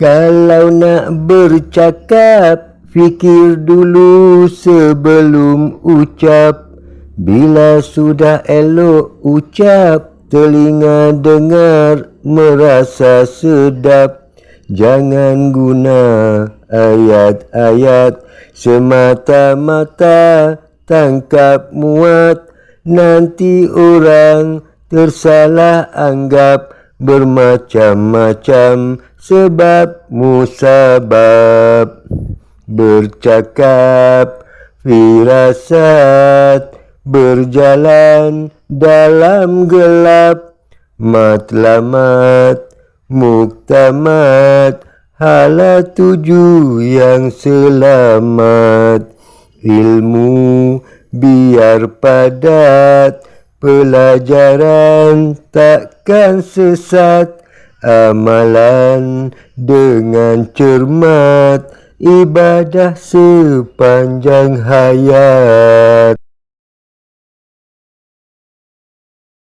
Kalau nak bercakap, fikir dulu sebelum ucap. Bila sudah elok ucap, telinga dengar merasa sedap. Jangan guna ayat-ayat semata-mata tangkap muat. Nanti orang tersalah anggap bermacam-macam sebab musabab. Bercakap firasat berjalan dalam gelap. Matlamat muktamad hala tuju yang selamat. Ilmu biar padat, pelajaran takkan sesat. Amalan dengan cermat, ibadah sepanjang hayat.